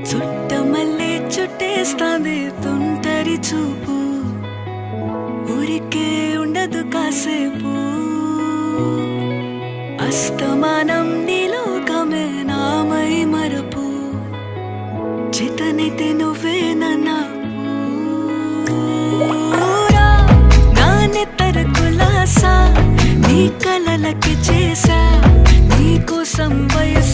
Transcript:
చుట్టమల్లే చుట్టేస్తాంది తుంటరి చూపు ఊరికే ఉండదు కాసేపు అస్తమానం నీలోకమే నామై మరపు చేతనైతే నువ్వే నన్నా నా నెత్తర కులాసా నీ కలలకి చేసా నీ కోసం వయసు